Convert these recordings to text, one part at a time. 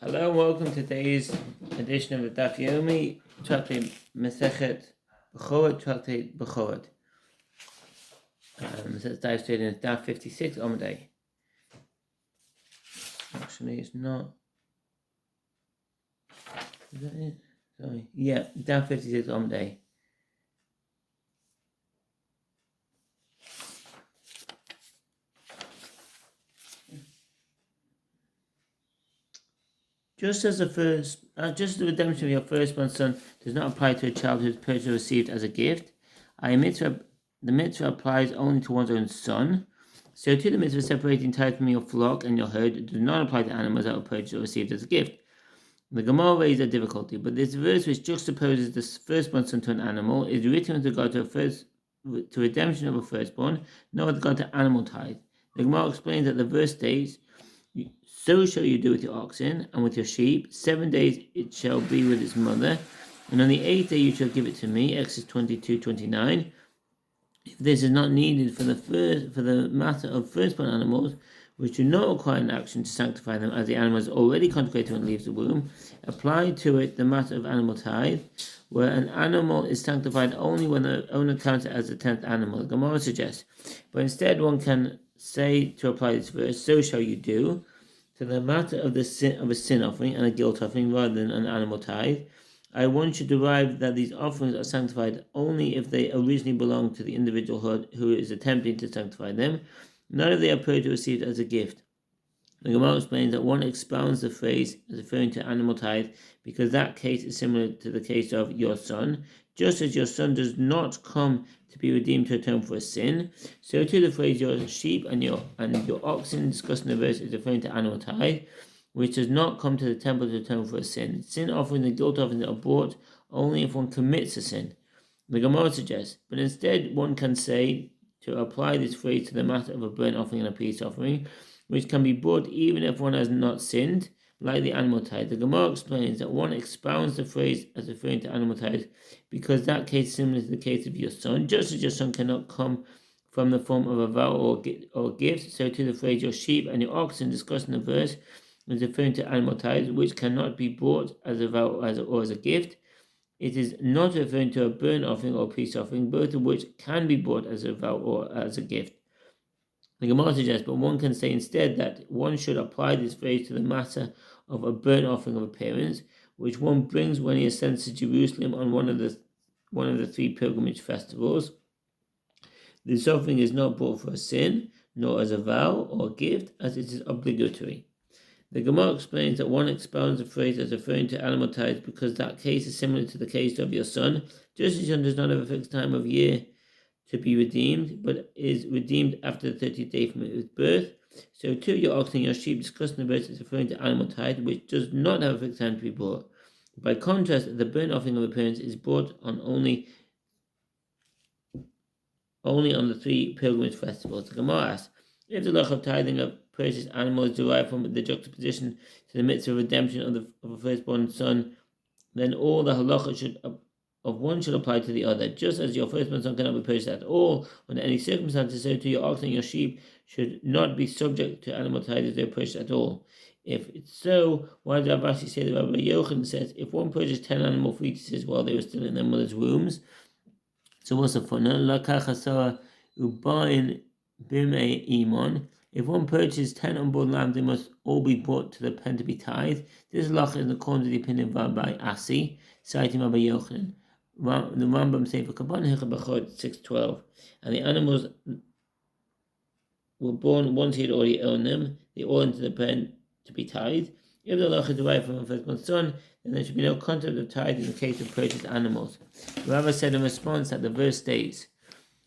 Hello and welcome to today's edition of the Daf Yomi, Tractate Mesechet Bekhorot, Tractate Bekhorot. Let's dive straight into Daf 56 Omday. Actually, it's not. Is that it? Sorry. Yeah, Daf 56 Omday. Just as the redemption of your firstborn son does not apply to a child who is purchased or received as a gift, the mitzvah applies only to one's own son. So too the mitzvah separating tithe from your flock and your herd does not apply to animals that were purchased or received as a gift. The Gemara raised a difficulty, but this verse which juxtaposes the firstborn son to an animal is written with regard to redemption of a firstborn, not with regard to animal tithe. The Gemara explains that the verse states, "So shall you do with your oxen and with your sheep. 7 days it shall be with its mother, and on the 8th day you shall give it to me." Exodus 22:29. If this is not needed for the matter of firstborn animals, which do not require an action to sanctify them, as the animal is already consecrated when it leaves the womb, apply to it the matter of animal tithe, where an animal is sanctified only when the owner counts it as the 10th animal. The Gemara suggests, but instead one can say to apply this verse, "So shall you do," to the matter of a sin offering and a guilt offering rather than an animal tithe. One should derive that these offerings are sanctified only if they originally belong to the individual who is attempting to sanctify them, not if they are purchased or received as a gift. The Gemara explains that one expounds the phrase as referring to animal tithe because that case is similar to the case of your son. Just as your son does not come to be redeemed to atone for a sin, so too the phrase your sheep and your oxen discussed in the verse is referring to animal tithe, which does not come to the temple to atone for a sin. Sin offering and guilt offering are brought only if one commits a sin. The Gemara suggests, but instead one can say to apply this phrase to the matter of a burnt offering and a peace offering, which can be brought even if one has not sinned, like the animal tithe. The Gemara explains that one expounds the phrase as referring to animal tithe because that case is similar to the case of your son. Just as your son cannot come from the form of a vow or gift, so too the phrase your sheep and your oxen discussed in the verse is referring to animal tithe, which cannot be brought as a vow or as a gift. It is not referring to a burnt offering or peace offering, both of which can be brought as a vow or as a gift. The Gemara suggests, but one can say instead that one should apply this phrase to the matter of a burnt offering of appearance, which one brings when he ascends to Jerusalem on one of the 3 pilgrimage festivals. This offering is not brought for a sin, nor as a vow or gift, as it is obligatory. The Gemara explains that one expounds the phrase as referring to animal tithes because that case is similar to the case of your son. Just as your son does not have a fixed time of year to be redeemed, but is redeemed after the 30th day from its birth, so too your oxen and your sheep discussed in the verse is referring to animal tithe, which does not have a fixed time to be brought. By contrast, the burnt offering of appearance is brought on only on the 3 pilgrimage festivals. The Gemara asks, if the law of tithing of purchased animal is derived from the juxtaposition to the midst of redemption of a firstborn son, then all the halacha of one should apply to the other. Just as your firstborn son cannot be purchased at all under any circumstances, so too your oxen and your sheep should not be subject to animal tithe if they are purchased at all. If it's so, why did Rav Ashi say that Rabbi Yochanan says if one purchased 10 animal fetuses while they were still in their mother's wombs, so what's the fun? If one purchases 10 unborn lambs, they must all be brought to the pen to be tithed. This halacha is in accordance with the opinion of Rabbi Asi, citing Rabbi Yochanan. The Rambam says for Kabbalah Bekhorot 6:12, and the animals were born once he had already owned them. They all entered the pen to be tithed. If the halacha is derived from a firstborn son, then there should be no concept of tithe in the case of purchased animals. Rabbi said in response that the verse states,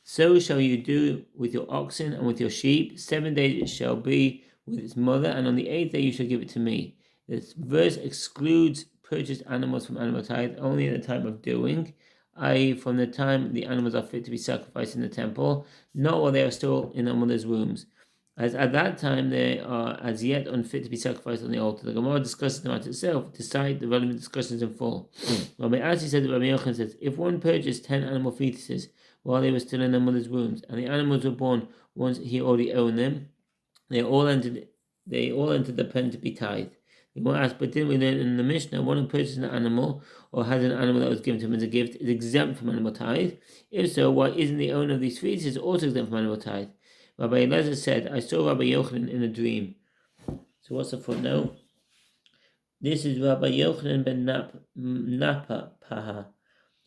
"So shall you do with your oxen and with your sheep. 7 days it shall be with its mother, and on the 8th day you shall give it to me." This verse excludes purchased animals from animal tithe only at the time of doing, i.e. from the time the animals are fit to be sacrificed in the temple, not while they are still in their mother's wombs, as at that time they are as yet unfit to be sacrificed on the altar. The Gemara discusses the matter itself to cite the relevant discussions in full. Rabbi Asi said that Rabbi Yochanan says, if one purchased 10 animal fetuses while they were still in their mother's wombs, and the animals were born once he already owned them, they all entered the pen to be tithed. You want to ask, but didn't we learn in the Mishnah, one who purchases an animal or has an animal that was given to him as a gift is exempt from animal tithe? If so, why isn't the owner of these fetuses also exempt from animal tithe? Rabbi Elazar said, I saw Rabbi Yochanan in a dream. So what's the footnote? This is Rabbi Yochanan ben Napaha,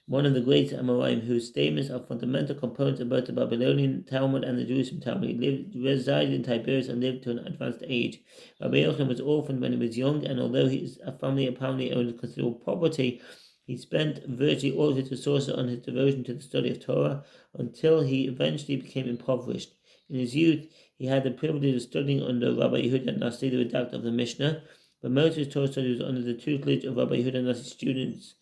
one of the great Amoraim, whose statements are fundamental components of both the Babylonian Talmud and the Jerusalem Talmud. He resided in Tiberias and lived to an advanced age. Rabbi Yochanan was orphaned when he was young, and although his family apparently owned considerable property, he spent virtually all of his resources on his devotion to the study of Torah until he eventually became impoverished. In his youth, he had the privilege of studying under Rabbi Yehuda Nasi, the redactor of the Mishnah, but most of his Torah study was under the tutelage of Rabbi Yehuda Nasi's students,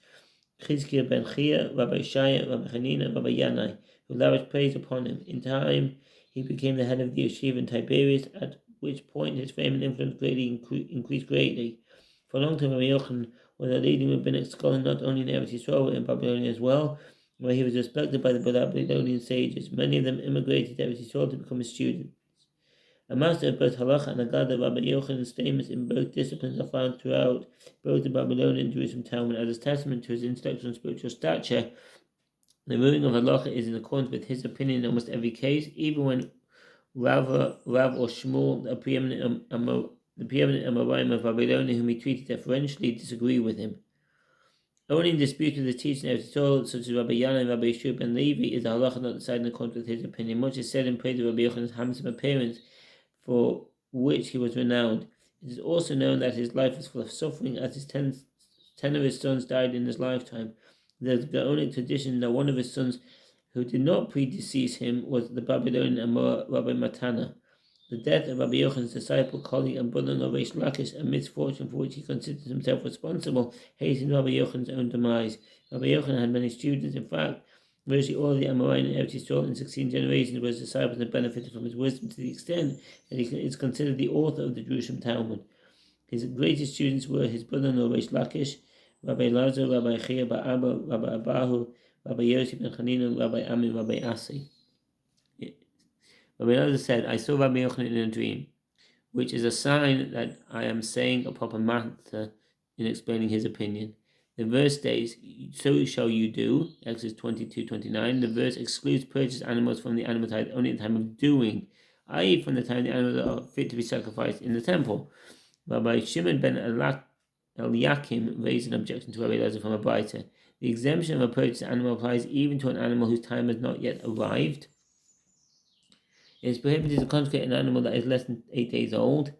Chizkiah ben Chia, Rabbi Shaya, Rabbi Hanina, Rabbi Yanai, who lavished praise upon him. In time, he became the head of the yeshiva in Tiberias, at which point his fame and influence increased greatly. For a long time, Rabbi Yochanan was a leading rabbinic scholar not only in Eretz Yisrael but in Babylonia as well, where he was respected by the Babylonian sages. Many of them immigrated to Eretz Yisrael to become his students. A master of both halacha and agada, Rabbi Yochanan's statements in both disciplines are found throughout both the Babylonian and Jerusalem Talmud as a testament to his intellectual and spiritual stature. The ruling of halacha is in accordance with his opinion in almost every case, even when Rav or Shmuel, the preeminent Amoraim of Babylonia, whom he treated deferentially, disagree with him. Only in dispute with the teaching of Torah, such as Rabbi Yana and Rabbi Yeshua ben Levi, is the halacha not decided in accordance with his opinion. Much is said in praise of Rabbi Yochanan's handsome appearance, for which he was renowned. It is also known that his life was full of suffering, as his 10 of his sons died in his lifetime. There is the only tradition that one of his sons, who did not predecease him, was the Babylonian Amor Rabbi Matana. The death of Rabbi Yochanan's disciple, colleague, and brother-in-law Reish Lakish, a misfortune for which he considered himself responsible, hastened Rabbi Yochanan's own demise. Rabbi Yochanan had many students. In fact, virtually all of the Amoraim in Eretz Yisrael in 16 generations were his disciples and benefited from his wisdom to the extent that he is considered the author of the Jerusalem Talmud. His greatest students were his brother-in-law Reish Lakish, Rabbi Lazar, Rabbi Chia Ba'aba, Rabbi Abahu, Rabbi Yosef ben Chanina, Rabbi Ami, Rabbi Asi. Rabbi Lazar said, I saw Rabbi Yochanan in a dream, which is a sign that I am saying a proper matter in explaining his opinion. The verse states, so shall you do, Exodus 22:29. The verse excludes purchased animals from the animal tithe only at the time of doing, i.e. from the time the animals are fit to be sacrificed in the temple. Rabbi Shimon ben Eliakim raised an objection to Rabbi Elazar from a Braita. The exemption of a purchased animal applies even to an animal whose time has not yet arrived. It is prohibited to consecrate an animal that is less than 8 days old,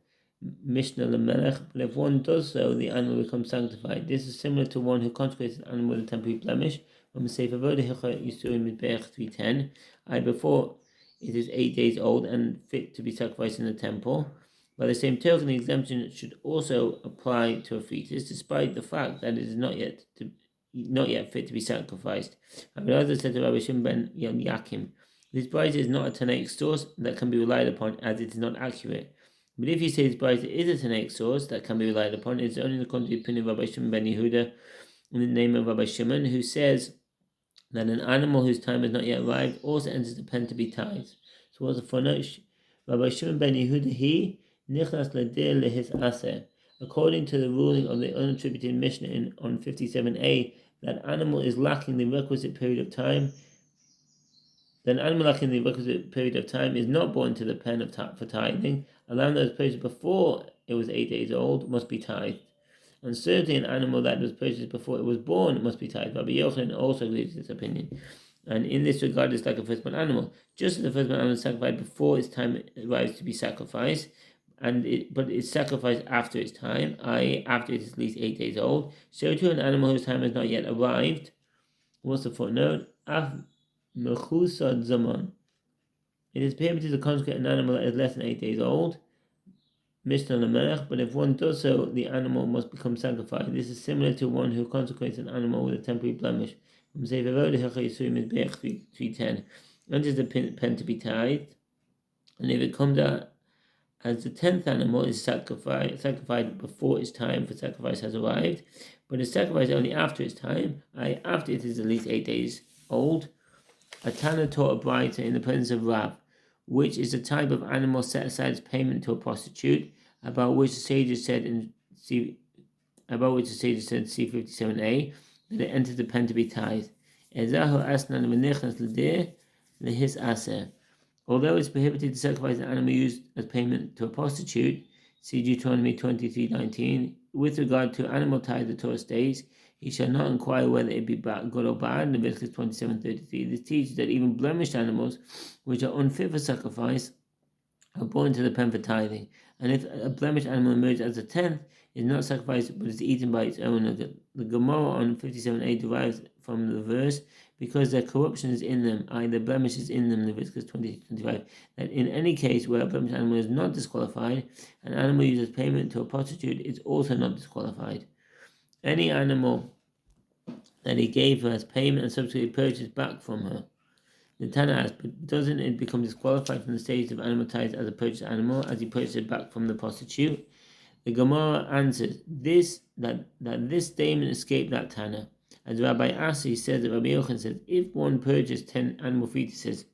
Mishnah Lemelech, but if one does so, the animal becomes sanctified. This is similar to one who consecrates an animal with a temporary blemish. From the Sefer Avodah Yisurim Mizbeach 3:10, before it is 8 days old and fit to be sacrificed in the temple. By the same token, the exemption should also apply to a fetus, despite the fact that it is not yet fit to be sacrificed. Rabbi Elazar said to Rabbi Shimon ben Yakim, this Braita is not a Tanaic source that can be relied upon, as it is not accurate. But if you say this Braita is a Tanaic source that can be relied upon, it is only according to the opinion of Rabbi Shimon ben Yehuda, in the name of Rabbi Shimon, who says that an animal whose time has not yet arrived also enters the pen to be tithed. So what's the footnote? Rabbi Shimon ben Yehuda, he nichnas ledir lehis aser. According to the ruling of the unattributed Mishnah on 57a, that animal is lacking the requisite period of time. Then animal lacking the requisite period of time is not born to the pen for tithing. A lamb that was purchased before it was 8 days old must be tithed. And certainly an animal that was purchased before it was born must be tithed. Rabbi Yochanan also agrees with this opinion. And in this regard, it's like a firstborn animal. Just as the firstborn animal is sacrificed before its time arrives to be sacrificed, but it's sacrificed after its time, i.e. after it is at least 8 days old, so too an animal whose time has not yet arrived. What's the footnote? Mechusad Zaman. It is prohibited to consecrate an animal that is less than 8 days old, Mishnah Lamelech, but if one does so, the animal must become sanctified. This is similar to one who consecrates an animal with a temporary blemish. From Sefer Avodah Yisurim Mizbeach 3:10, enters the pen to be tithed, and if it comes out as the 10th animal is sacrificed before its time for sacrifice has arrived, but is sacrificed only after its time, i.e. after it is at least 8 days old. A Tana taught a Braita in the presence of Rav, which is a type of animal set aside as payment to a prostitute, about which the sages said in about which the sage said C57a, that it enters the pen to be tithed. Ezahu asnan v'nichnas l'dir lehis aser. Although it's prohibited to sacrifice an animal used as payment to a prostitute, see Deuteronomy 23:19, with regard to animal tithe, the Torah states, he shall not inquire whether it be good or bad, Leviticus 27:33. This teaches that even blemished animals, which are unfit for sacrifice, are brought into the pen for tithing. And if a blemished animal emerges as a tenth, it is not sacrificed but is eaten by its owner. The Gemara on 57a derives from the verse, because their corruption is in them, i.e. the blemish is in them, Leviticus 20:25, that in any case where a blemished animal is not disqualified, an animal used as payment to a prostitute is also not disqualified. Any animal that he gave her as payment and subsequently purchased back from her. The Tana asks, but doesn't it become disqualified from the status of animal tithe as a purchased animal, as he purchased it back from the prostitute? The Gemara answers that this statement escaped that Tana. As Rabbi Asi says, that Rabbi Yochanan says, if one purchased 10 animal fetuses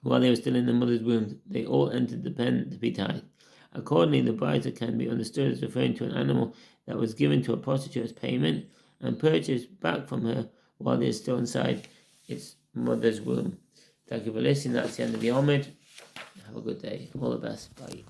while they were still in the mother's womb, they all entered the pen to be tithed. Accordingly, the brisa can be understood as referring to an animal that was given to a prostitute as payment and purchased back from her while they are still inside its mother's womb. Thank you for listening. That's the end of the Omid. Have a good day. All the best. Bye.